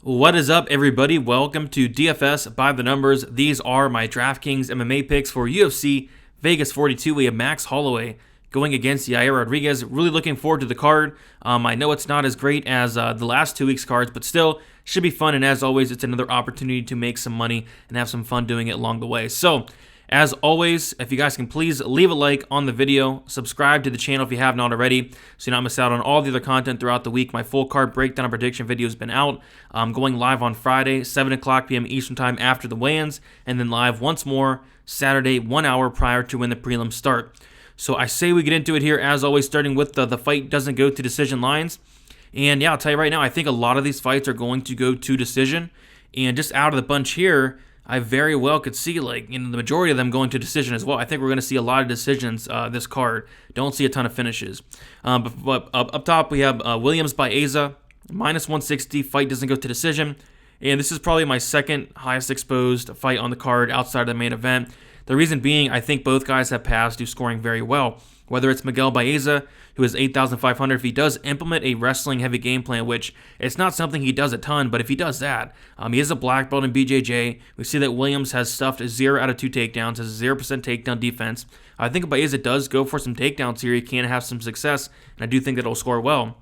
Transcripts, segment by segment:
What is up, everybody? Welcome to DFS by the numbers. These are my Draftkings MMA picks for UFC Vegas 42. We have Max Holloway going against Yair Rodriguez. Really looking forward to the card. I know it's not as great as the last 2 weeks' cards, but still should be fun. And as always, it's another opportunity to make some money and have some fun doing it along the way. So, as always, if you guys can please leave a like on the video, subscribe to the channel if you have not already, so you don't miss out on all the other content throughout the week. My full card breakdown and prediction video has been out. I'm going live on Friday, 7 o'clock p.m. Eastern Time after the weigh-ins, and then live once more Saturday, 1 hour prior to when the prelims start. So I say we get into it here, as always, starting with the fight doesn't go to decision lines. And yeah, I'll tell you right now, I think a lot of these fights are going to go to decision. And just out of the bunch here, I very well could see the majority of them going to decision as well. I think we're going to see a lot of decisions this card. Don't see a ton of finishes. But up top we have Williams by Asa, minus 160. Fight doesn't go to decision. And this is probably my second highest exposed fight on the card outside of the main event. The reason being, I think both guys have paths to scoring very well. Whether it's Miguel Baeza, who is 8,500, if he does implement a wrestling-heavy game plan, which it's not something he does a ton, but if he does that, he is a black belt in BJJ. We see that Williams has stuffed 0 out of 2 takedowns, has a 0% takedown defense. I think if Baeza does go for some takedowns here, he can have some success, and I do think that he'll score well.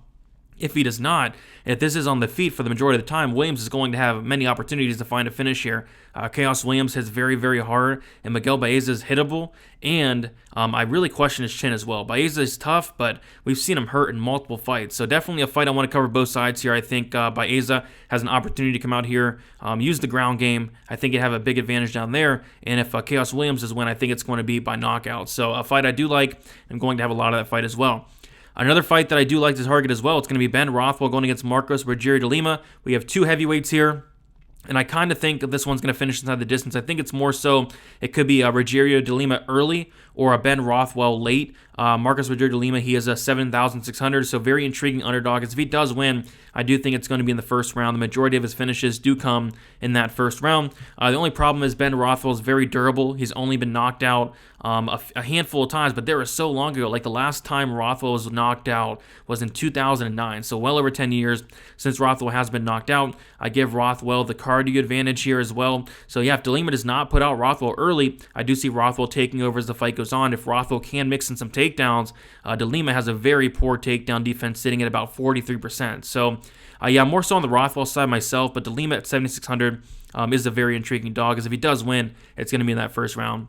If he does not, if this is on the feet for the majority of the time, Williams is going to have many opportunities to find a finish here. Chaos Williams hits very, very hard, and Miguel Baeza is hittable, and I really question his chin as well. Baeza is tough, but we've seen him hurt in multiple fights, so definitely a fight I want to cover both sides here. I think Baeza has an opportunity to come out here, use the ground game. I think he'd have a big advantage down there, and if Chaos Williams is win, I think it's going to be by knockout. So a fight I do like. I'm going to have a lot of that fight as well. Another fight that I do like to target as well, it's going to be Ben Rothwell going against Marcos Rogerio de Lima. We have 2 heavyweights here, and I kind of think that this one's going to finish inside the distance. I think it's more so it could be Rogerio de Lima early or a Ben Rothwell late. Marcos Rogerio de Lima, he is a 7,600, so very intriguing underdog. As if he does win, I do think it's going to be in the first round. The majority of his finishes do come in that first round. The only problem is Ben Rothwell is very durable. He's only been knocked out a handful of times, but there was so long ago. Like the last time Rothwell was knocked out was in 2009, so well over 10 years since Rothwell has been knocked out. I give Rothwell the cardio advantage here as well. So yeah, if de Lima does not put out Rothwell early, I do see Rothwell taking over as the fight goes on. If Rothwell can mix in some takedowns, de Lima has a very poor takedown defense sitting at about 43%. So yeah, more so on the Rothwell side myself, but de Lima at 7,600 is a very intriguing dog, as if he does win, it's going to be in that first round.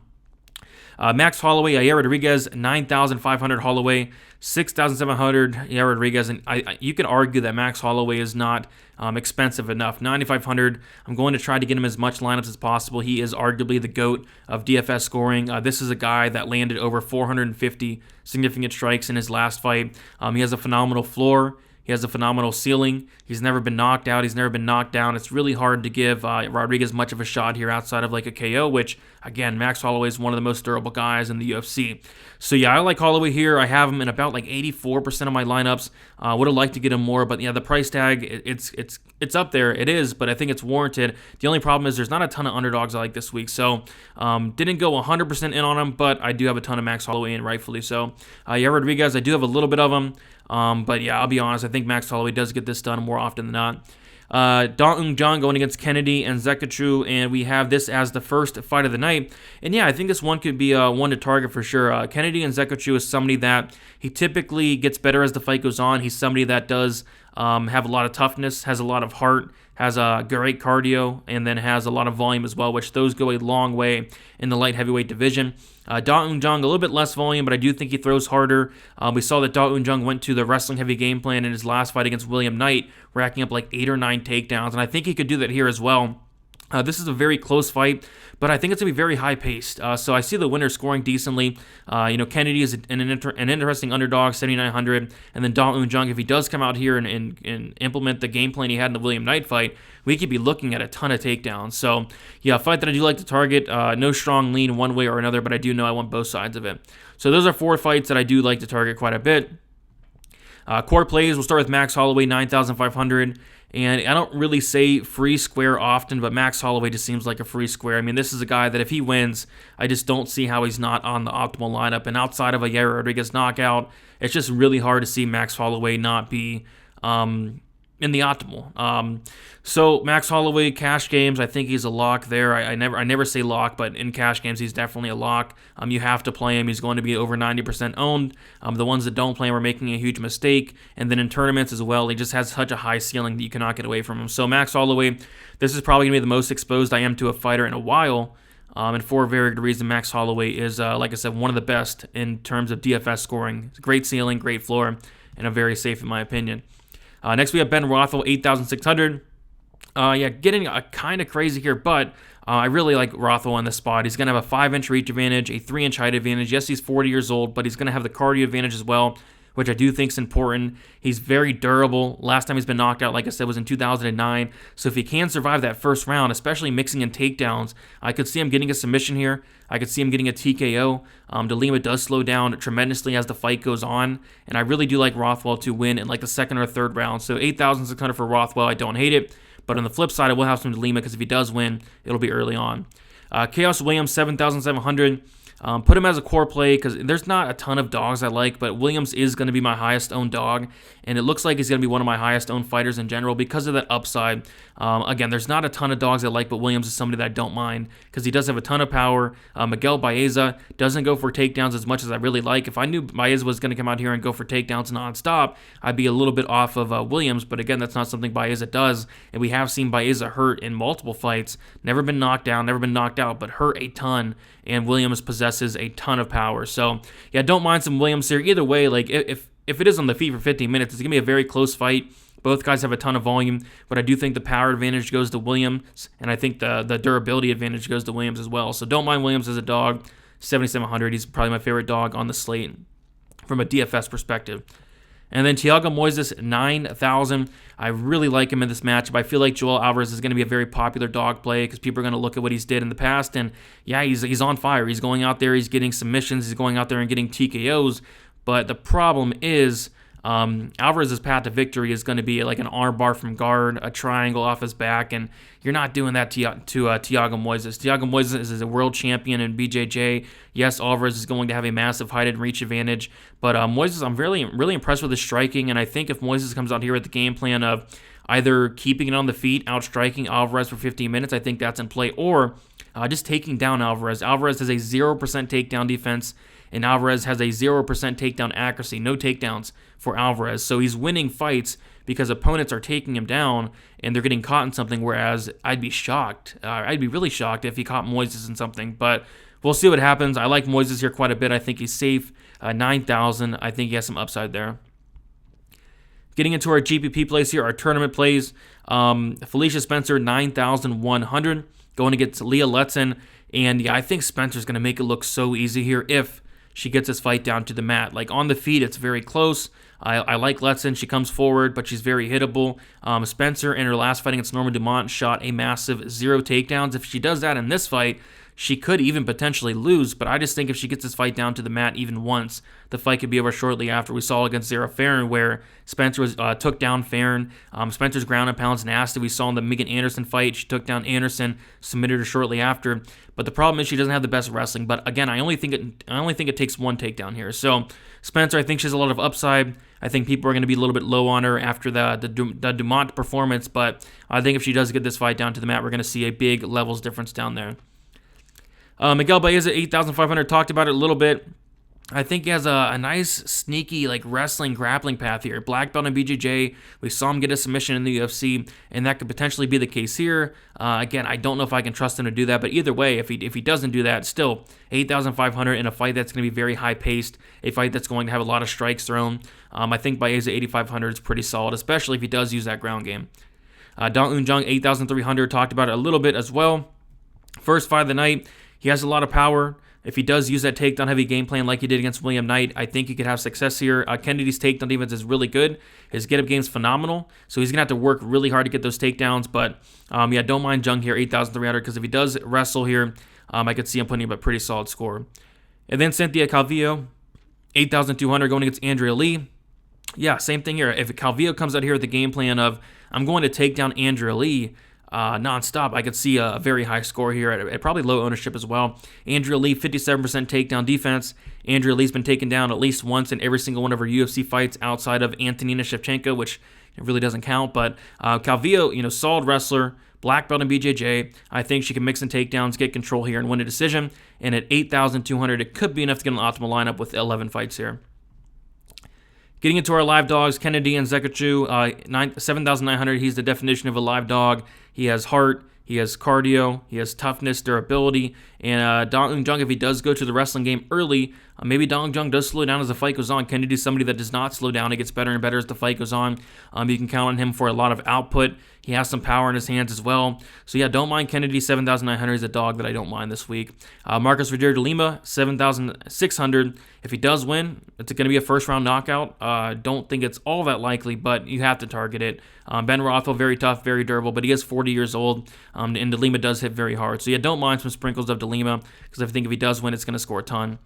Max Holloway, Yair Rodriguez, 9,500 Holloway, 6,700 Yair Rodriguez, and you can argue that Max Holloway is not expensive enough. 9,500, I'm going to try to get him as much lineups as possible. He is arguably the GOAT of DFS scoring. This is a guy that landed over 450 significant strikes in his last fight. He has a phenomenal floor. He has a phenomenal ceiling. He's never been knocked out. He's never been knocked down. It's really hard to give Rodriguez much of a shot here outside of like a KO, which, again, Max Holloway is one of the most durable guys in the UFC. So, yeah, I like Holloway here. I have him in about like 84% of my lineups. Would have liked to get him more, but, yeah, the price tag, it's up there. It is, but I think it's warranted. The only problem is there's not a ton of underdogs I like this week, so didn't go 100% in on him, but I do have a ton of Max Holloway in, rightfully so. Yeah, Rodriguez, I do have a little bit of him. But yeah, I'll be honest, I think Max Holloway does get this done more often than not. Da Eun Jung going against Kennedy and Zekachu, and we have this as the first fight of the night. And yeah, I think this one could be one to target for sure. Kennedy and Zekachu is somebody that he typically gets better as the fight goes on. He's somebody that does have a lot of toughness, has a lot of heart, has a great cardio, and then has a lot of volume as well, which those go a long way in the light heavyweight division. Da Eun Jung, a little bit less volume, but I do think he throws harder. We saw that Da Eun Jung went to the wrestling heavy game plan in his last fight against William Knight, racking up like 8 or 9 takedowns, and I think he could do that here as well. This is a very close fight, but I think it's going to be very high-paced. So I see the winner scoring decently. Kennedy is an interesting underdog, 7,900. And then Da Eun Jung, if he does come out here and implement the game plan he had in the William Knight fight, we could be looking at a ton of takedowns. So, yeah, a fight that I do like to target. No strong lean one way or another, but I do know I want both sides of it. So those are 4 fights that I do like to target quite a bit. Core plays, we'll start with Max Holloway, 9,500. And I don't really say free square often, but Max Holloway just seems like a free square. I mean, this is a guy that if he wins, I just don't see how he's not on the optimal lineup. And outside of a Yair Rodriguez knockout, it's just really hard to see Max Holloway not be in the optimal. So Max Holloway, cash games, I think he's a lock there. I never say lock, but in cash games, he's definitely a lock. You have to play him. He's going to be over 90% owned. The ones that don't play him are making a huge mistake. And then in tournaments as well, he just has such a high ceiling that you cannot get away from him. So Max Holloway, this is probably going to be the most exposed I am to a fighter in a while. And for a very good reason, Max Holloway is, like I said, one of the best in terms of DFS scoring. Great ceiling, great floor, and a very safe in my opinion. Next we have Ben Rothwell, 8,600. Getting kind of crazy here, but I really like Rothwell in this spot. He's going to have a 5-inch reach advantage, a 3-inch height advantage. Yes, he's 40 years old, but he's going to have the cardio advantage as well, which I do think is important. He's very durable. Last time he's been knocked out, like I said, was in 2009. So if he can survive that first round, especially mixing in takedowns, I could see him getting a submission here. I could see him getting a TKO. De Lima does slow down tremendously as the fight goes on, and I really do like Rothwell to win in like the second or third round. So 8,600 for Rothwell, I don't hate it. But on the flip side, I will have some De Lima because if he does win, it'll be early on. Chaos Williams, 7,700. Put him as a core play because there's not a ton of dogs I like, but Williams is going to be my highest owned dog, and it looks like he's going to be one of my highest owned fighters in general because of that upside. Again, there's not a ton of dogs I like, but Williams is somebody that I don't mind because he does have a ton of power. Miguel Baeza doesn't go for takedowns as much as I really like. If I knew Baeza was going to come out here and go for takedowns nonstop, I'd be a little bit off of Williams, but again, that's not something Baeza does, and we have seen Baeza hurt in multiple fights. Never been knocked down, never been knocked out, but hurt a ton, and Williams possesses a ton of power. So, yeah, don't mind some Williams here. Either way, like if it is on the feet for 15 minutes, it's going to be a very close fight. Both guys have a ton of volume, but I do think the power advantage goes to Williams, and I think the durability advantage goes to Williams as well. So don't mind Williams as a dog. 7,700, he's probably my favorite dog on the slate from a DFS perspective. And then Thiago Moises, 9,000. I really like him in this matchup. I feel like Joel Alvarez is going to be a very popular dog play because people are going to look at what he's did in the past. And yeah, he's on fire. He's going out there, he's getting submissions, he's going out there and getting TKOs. But the problem is Alvarez's path to victory is going to be like an arm bar from guard, a triangle off his back, and you're not doing that to Thiago Moises. Thiago Moises is a world champion in BJJ. Yes, Alvarez is going to have a massive height and reach advantage, but Moises, I'm really impressed with his striking, and I think if Moises comes out here with the game plan of either keeping it on the feet, outstriking Alvarez for 15 minutes, I think that's in play, or just taking down Alvarez. Alvarez has a 0% takedown defense, and Alvarez has a 0% takedown accuracy, no takedowns for Alvarez. So he's winning fights because opponents are taking him down and they're getting caught in something, whereas I'd be shocked. I'd be really shocked if he caught Moises in something, but we'll see what happens. I like Moises here quite a bit. I think he's safe. 9,000. I think he has some upside there. Getting into our GPP plays here, our tournament plays. Felicia Spencer, 9,100. Going against Leah Letson. And yeah, I think Spencer's going to make it look so easy here if she gets this fight down to the mat. Like on the feet, it's very close. I like Letson. She comes forward, but she's very hittable. Spencer in her last fight against Norma Dumont shot a massive 0 takedowns. If she does that in this fight, she could even potentially lose, but I just think if she gets this fight down to the mat even once, the fight could be over shortly after. We saw against Zara Farron where Spencer took down Farron. Spencer's ground and pound's nasty. We saw in the Megan Anderson fight, she took down Anderson, submitted her shortly after. But the problem is she doesn't have the best wrestling. But again, I only think it takes one takedown here. So Spencer, I think she has a lot of upside. I think people are going to be a little bit low on her after the Dumont performance, but I think if she does get this fight down to the mat, we're going to see a big levels difference down there. Miguel Baeza, 8,500, talked about it a little bit. I think he has a nice, sneaky, like wrestling, grappling path here. Black belt in BJJ. We saw him get a submission in the UFC, and that could potentially be the case here. Again, I don't know if I can trust him to do that, but either way, if he doesn't do that, still 8,500 in a fight that's going to be very high-paced, a fight that's going to have a lot of strikes thrown. I think Baeza, 8,500 is pretty solid, especially if he does use that ground game. Dong Eun Jung, 8,300, talked about it a little bit as well. First fight of the night. He has a lot of power. If he does use that takedown heavy game plan like he did against William Knight, I think he could have success here. Kennedy's takedown defense is really good. His get-up game is phenomenal, so he's going to have to work really hard to get those takedowns. But, yeah, don't mind Jung here, 8,300, because if he does wrestle here, I could see him putting up a pretty solid score. And then Cynthia Calvillo, 8,200, going against Andrea Lee. Yeah, same thing here. If Calvillo comes out here with the game plan of, I'm going to take down Andrea Lee, nonstop, I could see a very high score here at probably low ownership as well. Andrea Lee, 57% takedown defense. Andrea Lee's been taken down at least once in every single one of her UFC fights outside of Antonina Shevchenko, which it really doesn't count. But Calvillo, solid wrestler, black belt in BJJ. I think she can mix in takedowns, get control here, and win a decision. And at 8,200, it could be enough to get an optimal lineup with 11 fights here. Getting into our live dogs, Kennedy and Zekachu, 7,900. He's the definition of a live dog. He has heart, he has cardio, he has toughness, durability, and Dong Jung, if he does go to the wrestling game early, maybe Dong Jung does slow down as the fight goes on. Kennedy's somebody that does not slow down. He gets better and better as the fight goes on. You can count on him for a lot of output. He has some power in his hands as well. So yeah, don't mind Kennedy, 7,900 is a dog that I don't mind this week. Marcus Rogerio de Lima, 7,600. If he does win, it's going to be a first-round knockout. Don't think it's all that likely, but you have to target it. Ben Rothwell, very tough, very durable, but he is 40 years old, and de Lima does hit very hard. So yeah, don't mind some sprinkles of de Lima, because I think if he does win, it's going to score a ton.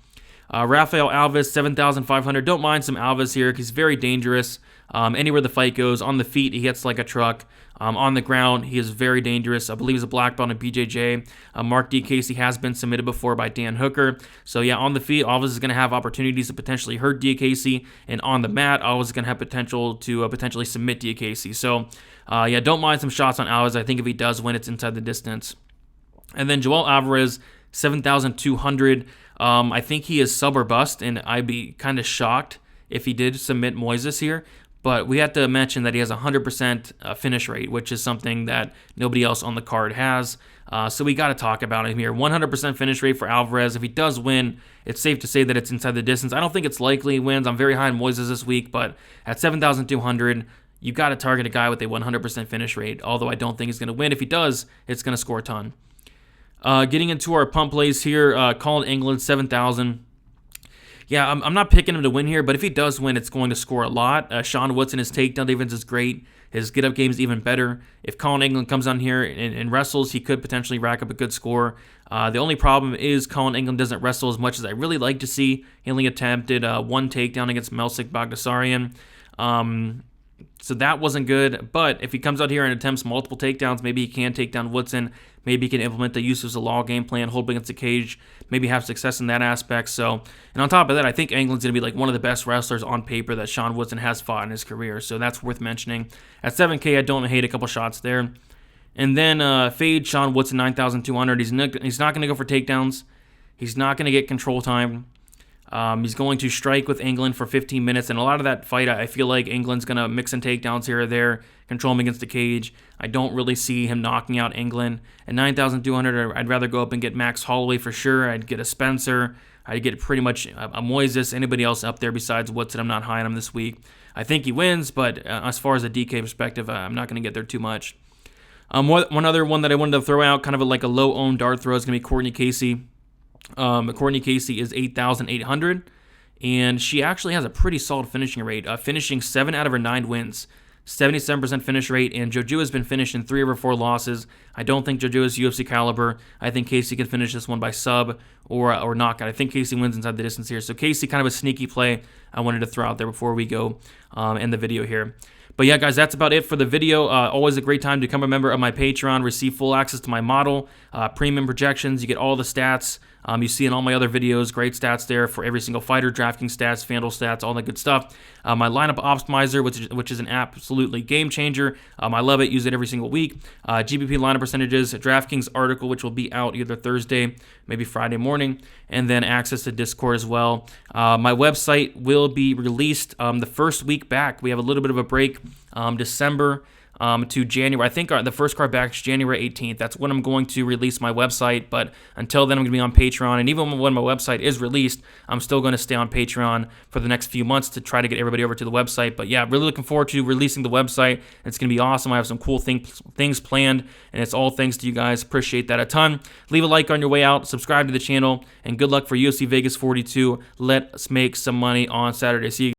Rafael Alves, 7,500. Don't mind some Alves here. He's very dangerous. Anywhere the fight goes, on the feet, he hits like a truck. On the ground, he is very dangerous. I believe he's a black belt in BJJ. Mark D. Casey has been submitted before by Dan Hooker. So yeah, on the feet, Alves is going to have opportunities to potentially hurt D. Casey. And on the mat, Alves is going to have potential to potentially submit D. Casey. So yeah, don't mind some shots on Alves. I think if he does win, it's inside the distance. And then Joel Alvarez, 7,200. I think he is sub or bust, and I'd be kind of shocked if he did submit Moises here. But we have to mention that he has a 100% finish rate, which is something that nobody else on the card has. So we got to talk about him here. 100% finish rate for Alvarez. If he does win, it's safe to say that it's inside the distance. I don't think it's likely he wins. I'm very high on Moises this week, but at 7,200, you got to target a guy with a 100% finish rate, although I don't think he's going to win. If he does, it's going to score a ton. Getting into our pump plays here, Colin England, 7,000. Yeah, I'm not picking him to win here, but if he does win, it's going to score a lot. Sean Woodson, his takedown defense is great. His get-up game is even better. If Colin England comes on here and wrestles, he could potentially rack up a good score. The only problem is Colin England doesn't wrestle as much as I really like to see. He only attempted one takedown against Melsik Bagdasaryan. So that wasn't good, but if he comes out here and attempts multiple takedowns, maybe he can take down Woodson. Maybe he can implement the use of the law game plan, hold against the cage, maybe have success in that aspect. So, and on top of that, I think England's going to be like one of the best wrestlers on paper that Sean Woodson has fought in his career. So that's worth mentioning. At 7K, I don't hate a couple shots there. And then fade Sean Woodson, 9,200. He's not going to go for takedowns. He's not going to get control time. He's going to strike with England for 15 minutes, and a lot of that fight, I feel like England's going to mix in takedowns here or there, control him against the cage. I don't really see him knocking out England. At 9,200, I'd rather go up and get Max Holloway for sure. I'd get a Spencer. I'd get pretty much a Moises, anybody else up there besides Woodson. I'm not high on him this week. I think he wins, but as far as a DK perspective, I'm not going to get there too much. One other one that I wanted to throw out, kind of like a low-owned dart throw, is going to be Courtney Casey. Courtney Casey is 8,800, and she actually has a pretty solid finishing rate, finishing 7 out of her 9 wins, 77% finish rate, and Jojo has been finished in 3 of her 4 losses. I don't think Jojo is UFC caliber. I think Casey can finish this one by sub or knockout. I think Casey wins inside the distance here. So Casey, kind of a sneaky play I wanted to throw out there before we go end the video here. But yeah, guys, that's about it for the video. Always a great time to become a member of my Patreon, receive full access to my model, premium projections. You get all the stats you see in all my other videos. Great stats there for every single fighter, DraftKings stats, FanDuel stats, all that good stuff. My lineup optimizer, which is an absolutely game changer. I love it. Use it every single week. GBP lineup percentages, DraftKings article, which will be out either Thursday, maybe Friday morning, and then access to Discord as well. My website will be released the first week back. We have a little bit of a break, December to January. I think the first card back is January 18th. That's when I'm going to release my website, but until then I'm going to be on Patreon, and even when my website is released, I'm still going to stay on Patreon for the next few months to try to get everybody over to the website. But yeah, really looking forward to releasing the website. It's going to be awesome. I have some cool things planned, and it's all thanks to you guys. Appreciate that a ton. Leave a like on your way out, subscribe to the channel, and good luck for UFC Vegas 42. Let's make some money on Saturday. See you.